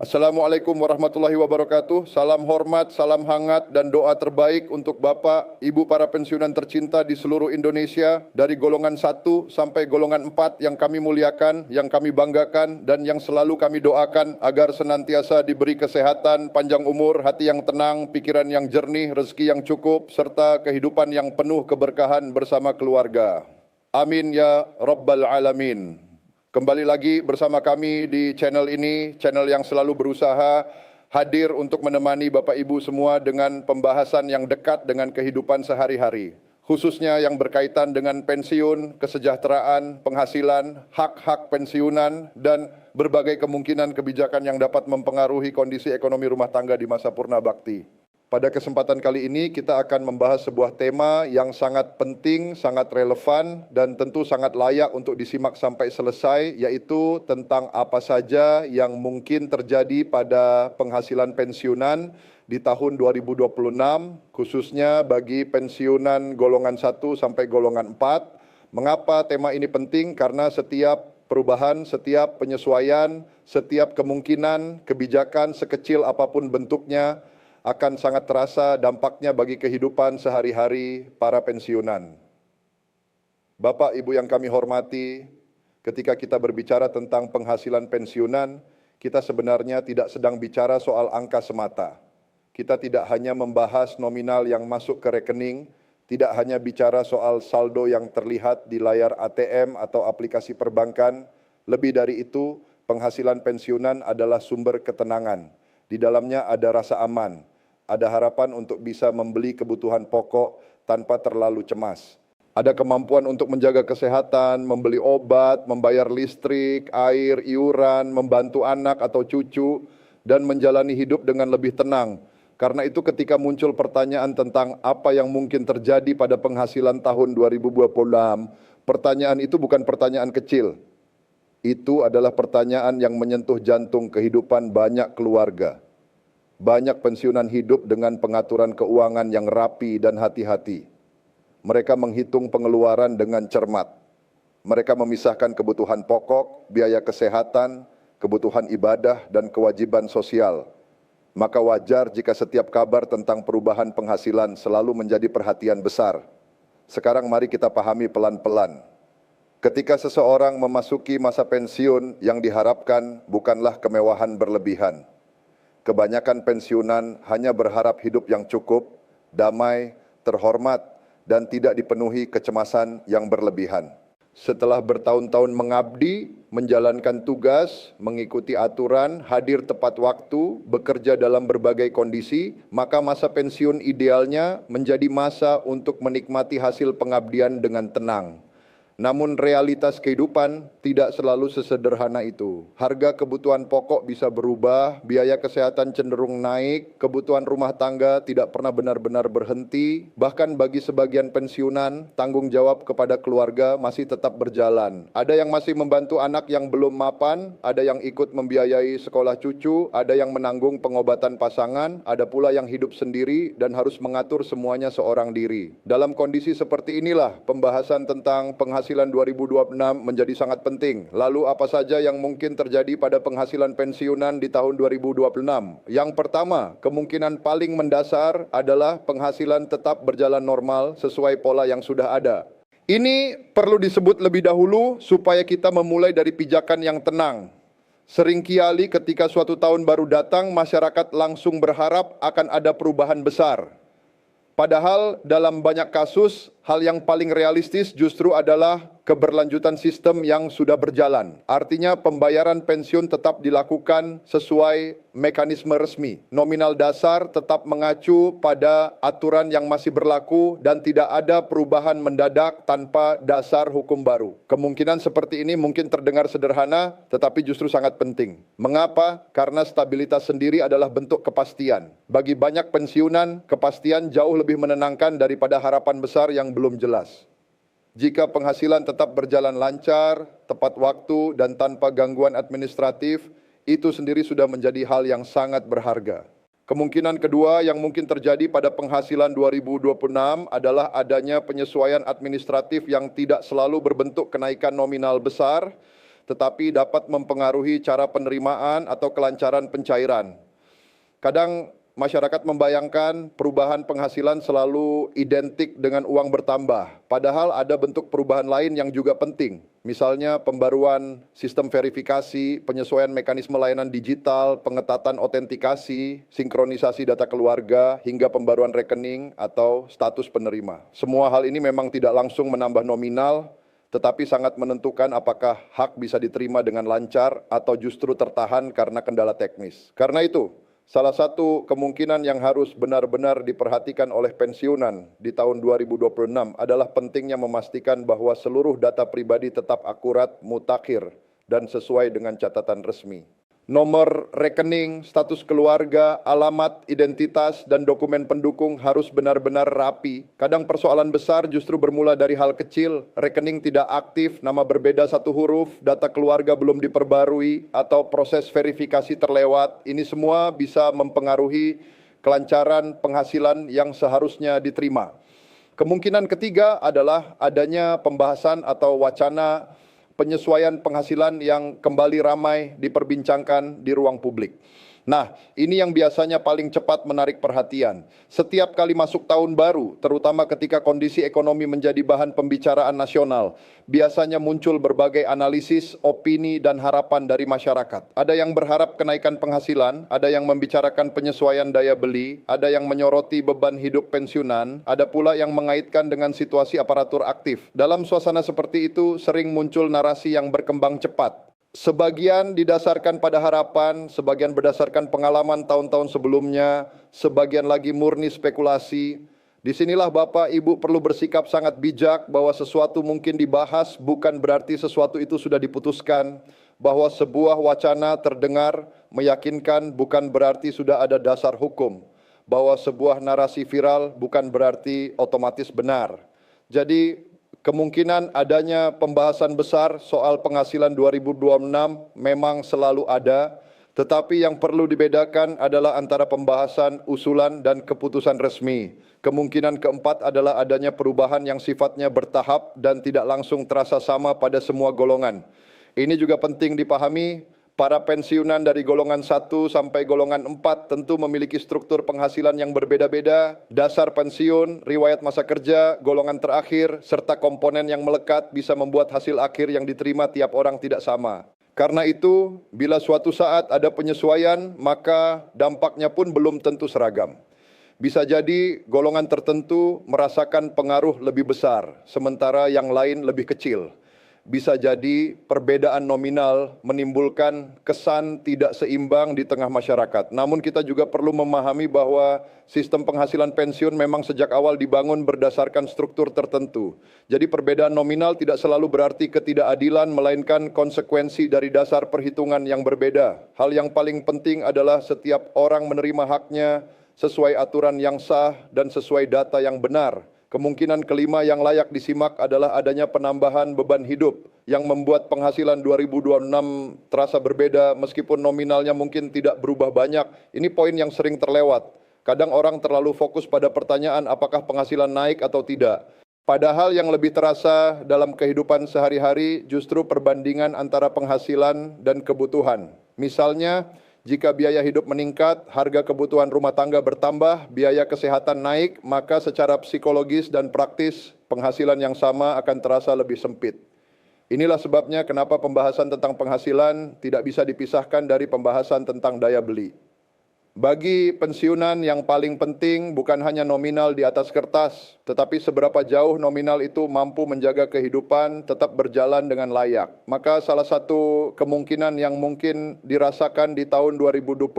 Assalamualaikum warahmatullahi wabarakatuh. Salam hormat, salam hangat, dan doa terbaik untuk Bapak, Ibu para pensiunan tercinta di seluruh Indonesia dari golongan 1 sampai golongan 4 yang kami muliakan, yang kami banggakan, dan yang selalu kami doakan agar senantiasa diberi kesehatan, panjang umur, hati yang tenang, pikiran yang jernih, rezeki yang cukup, serta kehidupan yang penuh keberkahan bersama keluarga. Amin ya Rabbal Alamin. Kembali lagi bersama kami di channel ini, channel yang selalu berusaha hadir untuk menemani Bapak Ibu semua dengan pembahasan yang dekat dengan kehidupan sehari-hari. Khususnya yang berkaitan dengan pensiun, kesejahteraan, penghasilan, hak-hak pensiunan, dan berbagai kemungkinan kebijakan yang dapat mempengaruhi kondisi ekonomi rumah tangga di masa purna bakti. Pada kesempatan kali ini kita akan membahas sebuah tema yang sangat penting, sangat relevan, dan tentu sangat layak untuk disimak sampai selesai, yaitu tentang apa saja yang mungkin terjadi pada penghasilan pensiunan di tahun 2026, khususnya bagi pensiunan golongan 1 sampai golongan 4. Mengapa tema ini penting? Karena setiap perubahan, setiap penyesuaian, setiap kemungkinan kebijakan sekecil apapun bentuknya akan sangat terasa dampaknya bagi kehidupan sehari-hari para pensiunan. Bapak, Ibu yang kami hormati, ketika kita berbicara tentang penghasilan pensiunan, kita sebenarnya tidak sedang bicara soal angka semata. Kita tidak hanya membahas nominal yang masuk ke rekening, tidak hanya bicara soal saldo yang terlihat di layar ATM atau aplikasi perbankan. Lebih dari itu, penghasilan pensiunan adalah sumber ketenangan. Di dalamnya ada rasa aman, ada harapan untuk bisa membeli kebutuhan pokok tanpa terlalu cemas. Ada kemampuan untuk menjaga kesehatan, membeli obat, membayar listrik, air, iuran, membantu anak atau cucu, dan menjalani hidup dengan lebih tenang. Karena itu ketika muncul pertanyaan tentang apa yang mungkin terjadi pada penghasilan tahun 2026, pertanyaan itu bukan pertanyaan kecil. Itu adalah pertanyaan yang menyentuh jantung kehidupan banyak keluarga. Banyak pensiunan hidup dengan pengaturan keuangan yang rapi dan hati-hati. Mereka menghitung pengeluaran dengan cermat. Mereka memisahkan kebutuhan pokok, biaya kesehatan, kebutuhan ibadah, dan kewajiban sosial. Maka wajar jika setiap kabar tentang perubahan penghasilan selalu menjadi perhatian besar. Sekarang mari kita pahami pelan-pelan. Ketika seseorang memasuki masa pensiun, yang diharapkan bukanlah kemewahan berlebihan. Kebanyakan pensiunan hanya berharap hidup yang cukup, damai, terhormat, dan tidak dipenuhi kecemasan yang berlebihan. Setelah bertahun-tahun mengabdi, menjalankan tugas, mengikuti aturan, hadir tepat waktu, bekerja dalam berbagai kondisi, maka masa pensiun idealnya menjadi masa untuk menikmati hasil pengabdian dengan tenang. Namun realitas kehidupan tidak selalu sesederhana itu. Harga kebutuhan pokok bisa berubah, biaya kesehatan cenderung naik, kebutuhan rumah tangga tidak pernah benar-benar berhenti, bahkan bagi sebagian pensiunan, tanggung jawab kepada keluarga masih tetap berjalan. Ada yang masih membantu anak yang belum mapan, ada yang ikut membiayai sekolah cucu, ada yang menanggung pengobatan pasangan, ada pula yang hidup sendiri dan harus mengatur semuanya seorang diri. Dalam kondisi seperti inilah pembahasan tentang penghasilan 2026 menjadi sangat penting. Lalu apa saja yang mungkin terjadi pada penghasilan pensiunan di tahun 2026? Yang pertama, kemungkinan paling mendasar adalah penghasilan tetap berjalan normal sesuai pola yang sudah ada. Ini perlu disebut lebih dahulu supaya kita memulai dari pijakan yang tenang. Seringkali ketika suatu tahun baru datang, masyarakat langsung berharap akan ada perubahan besar. Padahal dalam banyak kasus, hal yang paling realistis justru adalah keberlanjutan sistem yang sudah berjalan. Artinya pembayaran pensiun tetap dilakukan sesuai mekanisme resmi. Nominal dasar tetap mengacu pada aturan yang masih berlaku dan tidak ada perubahan mendadak tanpa dasar hukum baru. Kemungkinan seperti ini mungkin terdengar sederhana, tetapi justru sangat penting. Mengapa? Karena stabilitas sendiri adalah bentuk kepastian. Bagi banyak pensiunan, kepastian jauh lebih menenangkan daripada harapan besar yang belum jelas. Jika penghasilan tetap berjalan lancar, tepat waktu, dan tanpa gangguan administratif, itu sendiri sudah menjadi hal yang sangat berharga. Kemungkinan kedua yang mungkin terjadi pada penghasilan 2026 adalah adanya penyesuaian administratif yang tidak selalu berbentuk kenaikan nominal besar, tetapi dapat mempengaruhi cara penerimaan atau kelancaran pencairan. Kadang masyarakat membayangkan perubahan penghasilan selalu identik dengan uang bertambah, padahal ada bentuk perubahan lain yang juga penting. Misalnya pembaruan sistem verifikasi, penyesuaian mekanisme layanan digital, pengetatan autentikasi, sinkronisasi data keluarga, hingga pembaruan rekening atau status penerima. Semua hal ini memang tidak langsung menambah nominal, tetapi sangat menentukan apakah hak bisa diterima dengan lancar atau justru tertahan karena kendala teknis. Karena itu, salah satu kemungkinan yang harus benar-benar diperhatikan oleh pensiunan di tahun 2026 adalah pentingnya memastikan bahwa seluruh data pribadi tetap akurat, mutakhir, dan sesuai dengan catatan resmi. Nomor rekening, status keluarga, alamat, identitas, dan dokumen pendukung harus benar-benar rapi. Kadang persoalan besar justru bermula dari hal kecil, rekening tidak aktif, nama berbeda satu huruf, data keluarga belum diperbarui, atau proses verifikasi terlewat. Ini semua bisa mempengaruhi kelancaran penghasilan yang seharusnya diterima. Kemungkinan ketiga adalah adanya pembahasan atau wacana penyesuaian penghasilan yang kembali ramai diperbincangkan di ruang publik. Nah, ini yang biasanya paling cepat menarik perhatian. Setiap kali masuk tahun baru, terutama ketika kondisi ekonomi menjadi bahan pembicaraan nasional, biasanya muncul berbagai analisis, opini, dan harapan dari masyarakat. Ada yang berharap kenaikan penghasilan, ada yang membicarakan penyesuaian daya beli, ada yang menyoroti beban hidup pensiunan, ada pula yang mengaitkan dengan situasi aparatur aktif. Dalam suasana seperti itu, sering muncul narasi yang berkembang cepat. Sebagian didasarkan pada harapan, sebagian berdasarkan pengalaman tahun-tahun sebelumnya, sebagian lagi murni spekulasi. Disinilah Bapak Ibu perlu bersikap sangat bijak bahwa sesuatu mungkin dibahas bukan berarti sesuatu itu sudah diputuskan, bahwa sebuah wacana terdengar meyakinkan bukan berarti sudah ada dasar hukum, bahwa sebuah narasi viral bukan berarti otomatis benar. Jadi kemungkinan adanya pembahasan besar soal penghasilan 2026 memang selalu ada, tetapi yang perlu dibedakan adalah antara pembahasan, usulan, dan keputusan resmi. Kemungkinan keempat adalah adanya perubahan yang sifatnya bertahap dan tidak langsung terasa sama pada semua golongan. Ini juga penting dipahami. Para pensiunan dari golongan 1 sampai golongan 4 tentu memiliki struktur penghasilan yang berbeda-beda, dasar pensiun, riwayat masa kerja, golongan terakhir, serta komponen yang melekat bisa membuat hasil akhir yang diterima tiap orang tidak sama. Karena itu, bila suatu saat ada penyesuaian, maka dampaknya pun belum tentu seragam. Bisa jadi golongan tertentu merasakan pengaruh lebih besar, sementara yang lain lebih kecil. Bisa jadi perbedaan nominal menimbulkan kesan tidak seimbang di tengah masyarakat. Namun kita juga perlu memahami bahwa sistem penghasilan pensiun memang sejak awal dibangun berdasarkan struktur tertentu. Jadi perbedaan nominal tidak selalu berarti ketidakadilan, melainkan konsekuensi dari dasar perhitungan yang berbeda. Hal yang paling penting adalah setiap orang menerima haknya sesuai aturan yang sah dan sesuai data yang benar. Kemungkinan kelima yang layak disimak adalah adanya penambahan beban hidup yang membuat penghasilan 2026 terasa berbeda meskipun nominalnya mungkin tidak berubah banyak. Ini poin yang sering terlewat. Kadang orang terlalu fokus pada pertanyaan apakah penghasilan naik atau tidak. Padahal yang lebih terasa dalam kehidupan sehari-hari justru perbandingan antara penghasilan dan kebutuhan. Misalnya, jika biaya hidup meningkat, harga kebutuhan rumah tangga bertambah, biaya kesehatan naik, maka secara psikologis dan praktis penghasilan yang sama akan terasa lebih sempit. Inilah sebabnya kenapa pembahasan tentang penghasilan tidak bisa dipisahkan dari pembahasan tentang daya beli. Bagi pensiunan yang paling penting bukan hanya nominal di atas kertas, tetapi seberapa jauh nominal itu mampu menjaga kehidupan tetap berjalan dengan layak. Maka salah satu kemungkinan yang mungkin dirasakan di tahun 2026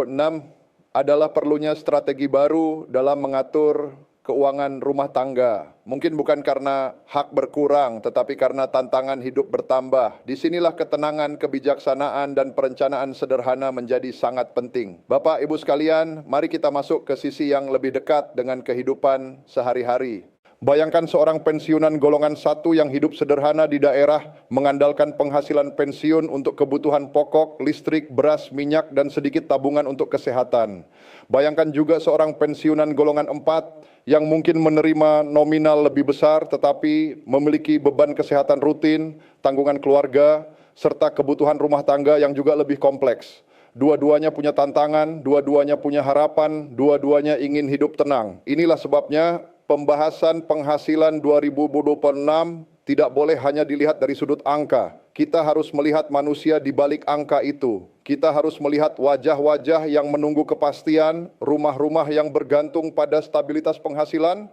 adalah perlunya strategi baru dalam mengatur keuangan rumah tangga. Mungkin bukan karena hak berkurang, tetapi karena tantangan hidup bertambah. Disinilah ketenangan, kebijaksanaan, dan perencanaan sederhana menjadi sangat penting. Bapak, Ibu sekalian, mari kita masuk ke sisi yang lebih dekat dengan kehidupan sehari-hari. Bayangkan seorang pensiunan golongan 1 yang hidup sederhana di daerah, mengandalkan penghasilan pensiun untuk kebutuhan pokok, listrik, beras, minyak, dan sedikit tabungan untuk kesehatan. Bayangkan juga seorang pensiunan golongan 4 yang mungkin menerima nominal lebih besar tetapi memiliki beban kesehatan rutin, tanggungan keluarga, serta kebutuhan rumah tangga yang juga lebih kompleks. Dua-duanya punya tantangan, dua-duanya punya harapan, dua-duanya ingin hidup tenang. Inilah sebabnya pembahasan penghasilan 2026 tidak boleh hanya dilihat dari sudut angka. Kita harus melihat manusia di balik angka itu. Kita harus melihat wajah-wajah yang menunggu kepastian, rumah-rumah yang bergantung pada stabilitas penghasilan,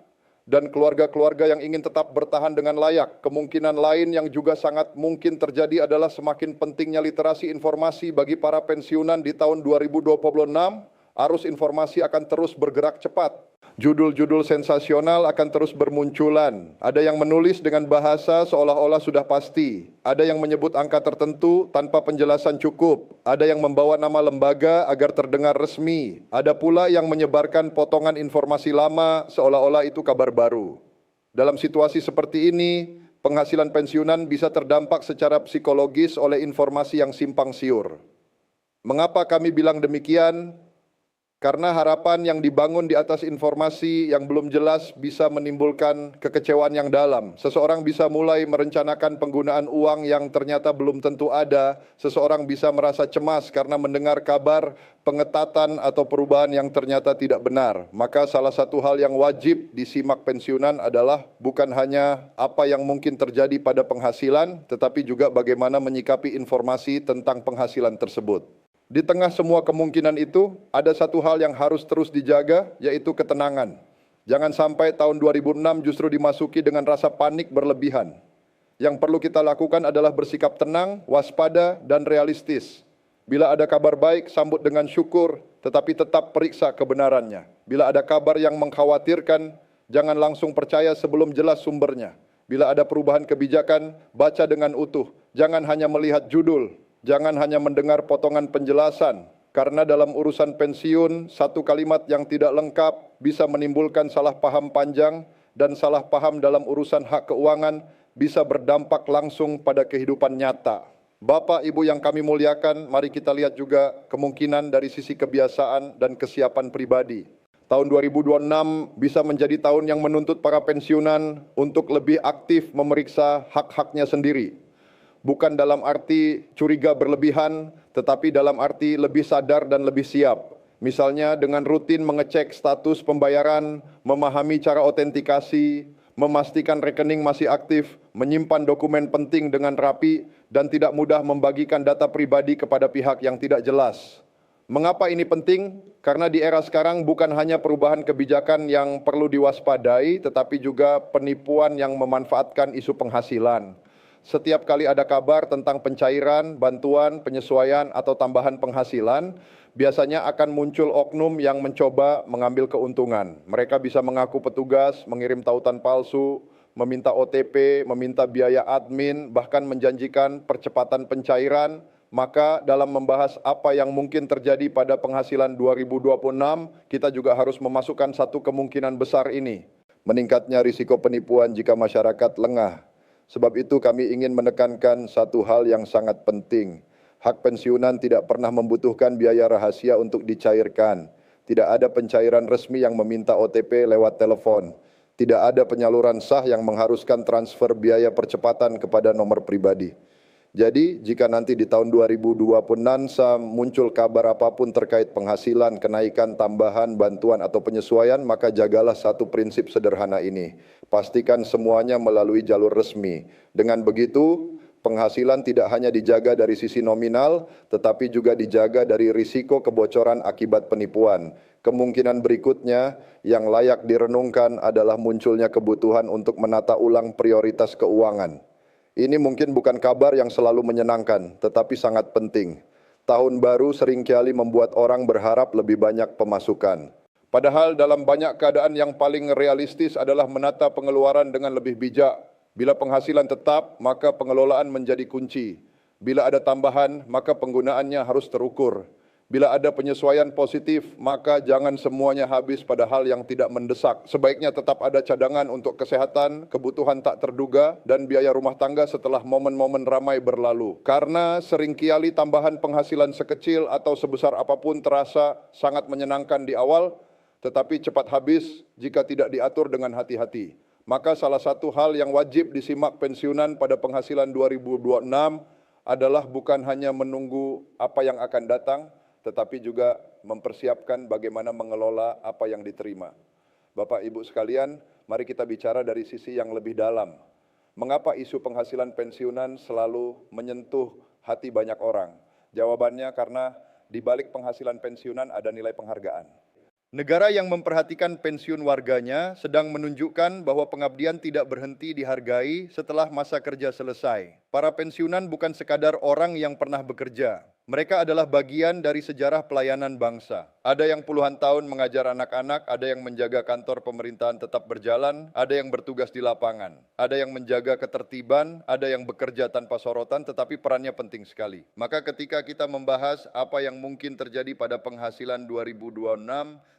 dan keluarga-keluarga yang ingin tetap bertahan dengan layak. Kemungkinan lain yang juga sangat mungkin terjadi adalah semakin pentingnya literasi informasi bagi para pensiunan di tahun 2026. Arus informasi akan terus bergerak cepat. Judul-judul sensasional akan terus bermunculan. Ada yang menulis dengan bahasa seolah-olah sudah pasti. Ada yang menyebut angka tertentu tanpa penjelasan cukup. Ada yang membawa nama lembaga agar terdengar resmi. Ada pula yang menyebarkan potongan informasi lama seolah-olah itu kabar baru. Dalam situasi seperti ini, penghasilan pensiunan bisa terdampak secara psikologis oleh informasi yang simpang siur. Mengapa kami bilang demikian? Karena harapan yang dibangun di atas informasi yang belum jelas bisa menimbulkan kekecewaan yang dalam. Seseorang bisa mulai merencanakan penggunaan uang yang ternyata belum tentu ada. Seseorang bisa merasa cemas karena mendengar kabar pengetatan atau perubahan yang ternyata tidak benar. Maka salah satu hal yang wajib disimak pensiunan adalah bukan hanya apa yang mungkin terjadi pada penghasilan, tetapi juga bagaimana menyikapi informasi tentang penghasilan tersebut. Di tengah semua kemungkinan itu, ada satu hal yang harus terus dijaga, yaitu ketenangan. Jangan sampai tahun 2006 justru dimasuki dengan rasa panik berlebihan. Yang perlu kita lakukan adalah bersikap tenang, waspada, dan realistis. Bila ada kabar baik, sambut dengan syukur, tetapi tetap periksa kebenarannya. Bila ada kabar yang mengkhawatirkan, jangan langsung percaya sebelum jelas sumbernya. Bila ada perubahan kebijakan, baca dengan utuh. Jangan hanya melihat judul. Jangan hanya mendengar potongan penjelasan, karena dalam urusan pensiun, satu kalimat yang tidak lengkap bisa menimbulkan salah paham panjang, dan salah paham dalam urusan hak keuangan bisa berdampak langsung pada kehidupan nyata. Bapak, Ibu yang kami muliakan, mari kita lihat juga kemungkinan dari sisi kebiasaan dan kesiapan pribadi. Tahun 2026 bisa menjadi tahun yang menuntut para pensiunan untuk lebih aktif memeriksa hak-haknya sendiri. Bukan dalam arti curiga berlebihan, tetapi dalam arti lebih sadar dan lebih siap. Misalnya dengan rutin mengecek status pembayaran, memahami cara autentikasi, memastikan rekening masih aktif, menyimpan dokumen penting dengan rapi, dan tidak mudah membagikan data pribadi kepada pihak yang tidak jelas. Mengapa ini penting? Karena di era sekarang bukan hanya perubahan kebijakan yang perlu diwaspadai, tetapi juga penipuan yang memanfaatkan isu penghasilan. Setiap kali ada kabar tentang pencairan, bantuan, penyesuaian, atau tambahan penghasilan, biasanya akan muncul oknum yang mencoba mengambil keuntungan. Mereka bisa mengaku petugas, mengirim tautan palsu, meminta OTP, meminta biaya admin, bahkan menjanjikan percepatan pencairan. Maka dalam membahas apa yang mungkin terjadi pada penghasilan 2026, kita juga harus memasukkan satu kemungkinan besar ini. Meningkatnya risiko penipuan jika masyarakat lengah. Sebab itu kami ingin menekankan satu hal yang sangat penting. Hak pensiunan tidak pernah membutuhkan biaya rahasia untuk dicairkan. Tidak ada pencairan resmi yang meminta OTP lewat telepon. Tidak ada penyaluran sah yang mengharuskan transfer biaya percepatan kepada nomor pribadi. Jadi, jika nanti di tahun 2026 muncul kabar apapun terkait penghasilan, kenaikan, tambahan, bantuan, atau penyesuaian, maka jagalah satu prinsip sederhana ini. Pastikan semuanya melalui jalur resmi. Dengan begitu, penghasilan tidak hanya dijaga dari sisi nominal, tetapi juga dijaga dari risiko kebocoran akibat penipuan. Kemungkinan berikutnya yang layak direnungkan adalah munculnya kebutuhan untuk menata ulang prioritas keuangan. Ini mungkin bukan kabar yang selalu menyenangkan, tetapi sangat penting. Tahun baru seringkali membuat orang berharap lebih banyak pemasukan. Padahal dalam banyak keadaan yang paling realistis adalah menata pengeluaran dengan lebih bijak. Bila penghasilan tetap, maka pengelolaan menjadi kunci. Bila ada tambahan, maka penggunaannya harus terukur. Bila ada penyesuaian positif, maka jangan semuanya habis pada hal yang tidak mendesak. Sebaiknya tetap ada cadangan untuk kesehatan, kebutuhan tak terduga, dan biaya rumah tangga setelah momen-momen ramai berlalu. Karena seringkali tambahan penghasilan sekecil atau sebesar apapun terasa sangat menyenangkan di awal, tetapi cepat habis jika tidak diatur dengan hati-hati. Maka salah satu hal yang wajib disimak pensiunan pada penghasilan 2026 adalah bukan hanya menunggu apa yang akan datang, tetapi juga mempersiapkan bagaimana mengelola apa yang diterima. Bapak Ibu sekalian, mari kita bicara dari sisi yang lebih dalam. Mengapa isu penghasilan pensiunan selalu menyentuh hati banyak orang? Jawabannya karena di balik penghasilan pensiunan ada nilai penghargaan. Negara yang memperhatikan pensiun warganya sedang menunjukkan bahwa pengabdian tidak berhenti dihargai setelah masa kerja selesai. Para pensiunan bukan sekadar orang yang pernah bekerja. Mereka adalah bagian dari sejarah pelayanan bangsa. Ada yang puluhan tahun mengajar anak-anak, ada yang menjaga kantor pemerintahan tetap berjalan, ada yang bertugas di lapangan, ada yang menjaga ketertiban, ada yang bekerja tanpa sorotan, tetapi perannya penting sekali. Maka ketika kita membahas apa yang mungkin terjadi pada penghasilan 2026,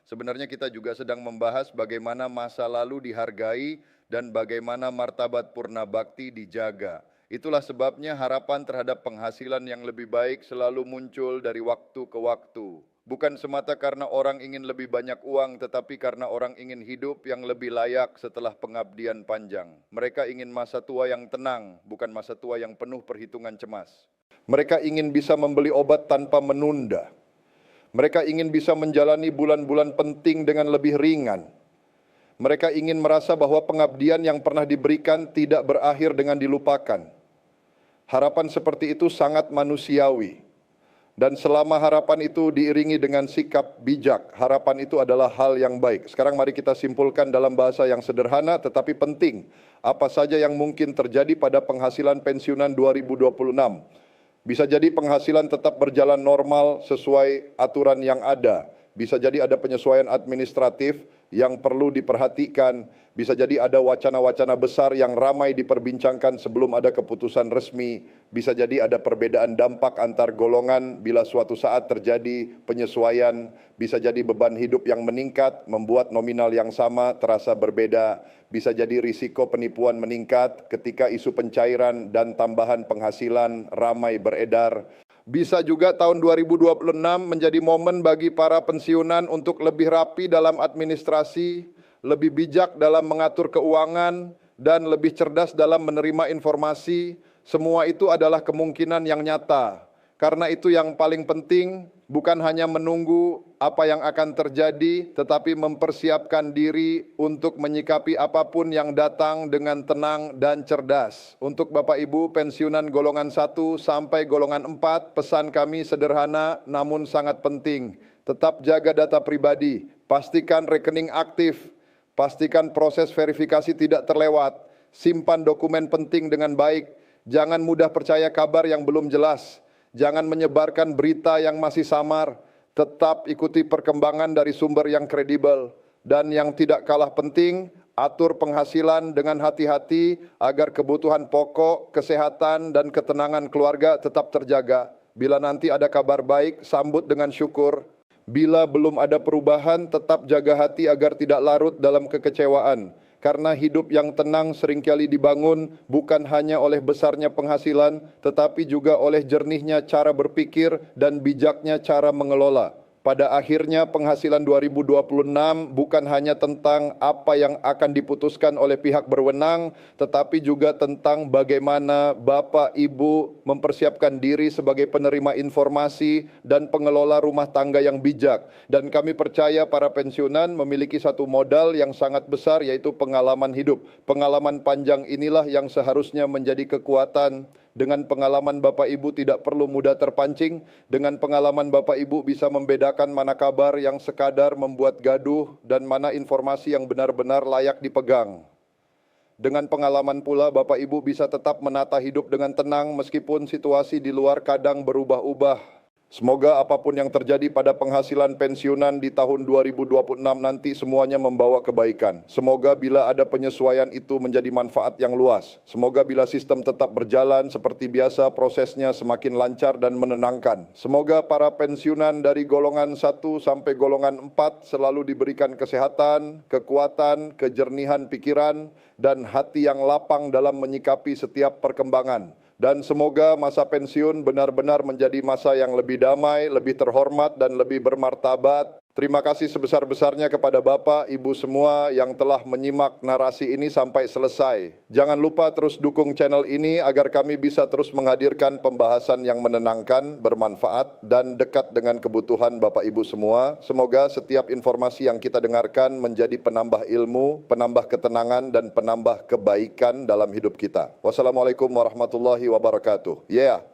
sebenarnya kita juga sedang membahas bagaimana masa lalu dihargai dan bagaimana martabat purna bakti dijaga. Itulah sebabnya harapan terhadap penghasilan yang lebih baik selalu muncul dari waktu ke waktu. Bukan semata karena orang ingin lebih banyak uang, tetapi karena orang ingin hidup yang lebih layak setelah pengabdian panjang. Mereka ingin masa tua yang tenang, bukan masa tua yang penuh perhitungan cemas. Mereka ingin bisa membeli obat tanpa menunda. Mereka ingin bisa menjalani bulan-bulan penting dengan lebih ringan. Mereka ingin merasa bahwa pengabdian yang pernah diberikan tidak berakhir dengan dilupakan. Harapan seperti itu sangat manusiawi. Dan selama harapan itu diiringi dengan sikap bijak, harapan itu adalah hal yang baik. Sekarang mari kita simpulkan dalam bahasa yang sederhana tetapi penting. Apa saja yang mungkin terjadi pada penghasilan pensiunan 2026? Bisa jadi penghasilan tetap berjalan normal sesuai aturan yang ada. Bisa jadi ada penyesuaian administratif yang perlu diperhatikan. Bisa jadi ada wacana-wacana besar yang ramai diperbincangkan sebelum ada keputusan resmi. Bisa jadi ada perbedaan dampak antar golongan bila suatu saat terjadi penyesuaian. Bisa jadi beban hidup yang meningkat membuat nominal yang sama terasa berbeda. Bisa jadi risiko penipuan meningkat ketika isu pencairan dan tambahan penghasilan ramai beredar. Bisa juga tahun 2026 menjadi momen bagi para pensiunan untuk lebih rapi dalam administrasi, lebih bijak dalam mengatur keuangan, dan lebih cerdas dalam menerima informasi. Semua itu adalah kemungkinan yang nyata. Karena itu yang paling penting bukan hanya menunggu apa yang akan terjadi, tetapi mempersiapkan diri untuk menyikapi apapun yang datang dengan tenang dan cerdas. Untuk Bapak Ibu pensiunan golongan 1 sampai golongan 4, pesan kami sederhana namun sangat penting. Tetap jaga data pribadi, pastikan rekening aktif, pastikan proses verifikasi tidak terlewat, simpan dokumen penting dengan baik, jangan mudah percaya kabar yang belum jelas. Jangan menyebarkan berita yang masih samar, tetap ikuti perkembangan dari sumber yang kredibel. Dan yang tidak kalah penting, atur penghasilan dengan hati-hati agar kebutuhan pokok, kesehatan, dan ketenangan keluarga tetap terjaga. Bila nanti ada kabar baik, sambut dengan syukur. Bila belum ada perubahan, tetap jaga hati agar tidak larut dalam kekecewaan. Karena hidup yang tenang seringkali dibangun bukan hanya oleh besarnya penghasilan, tetapi juga oleh jernihnya cara berpikir dan bijaknya cara mengelola. Pada akhirnya penghasilan 2026 bukan hanya tentang apa yang akan diputuskan oleh pihak berwenang, tetapi juga tentang bagaimana Bapak Ibu mempersiapkan diri sebagai penerima informasi dan pengelola rumah tangga yang bijak. Dan kami percaya para pensiunan memiliki satu modal yang sangat besar, yaitu pengalaman hidup. Pengalaman panjang inilah yang seharusnya menjadi kekuatan. Dengan pengalaman Bapak Ibu tidak perlu mudah terpancing. Dengan pengalaman Bapak Ibu bisa membedakan mana kabar yang sekadar membuat gaduh dan mana informasi yang benar-benar layak dipegang. Dengan pengalaman pula Bapak Ibu bisa tetap menata hidup dengan tenang meskipun situasi di luar kadang berubah-ubah. Semoga apapun yang terjadi pada penghasilan pensiunan di tahun 2026 nanti semuanya membawa kebaikan. Semoga bila ada penyesuaian itu menjadi manfaat yang luas. Semoga bila sistem tetap berjalan seperti biasa prosesnya semakin lancar dan menenangkan. Semoga para pensiunan dari golongan 1 sampai golongan 4 selalu diberikan kesehatan, kekuatan, kejernihan pikiran, dan hati yang lapang dalam menyikapi setiap perkembangan. Dan semoga masa pensiun benar-benar menjadi masa yang lebih damai, lebih terhormat, dan lebih bermartabat. Terima kasih sebesar-besarnya kepada Bapak, Ibu semua yang telah menyimak narasi ini sampai selesai. Jangan lupa terus dukung channel ini agar kami bisa terus menghadirkan pembahasan yang menenangkan, bermanfaat, dan dekat dengan kebutuhan Bapak Ibu semua. Semoga setiap informasi yang kita dengarkan menjadi penambah ilmu, penambah ketenangan, dan penambah kebaikan dalam hidup kita. Wassalamualaikum warahmatullahi wabarakatuh. Yeah.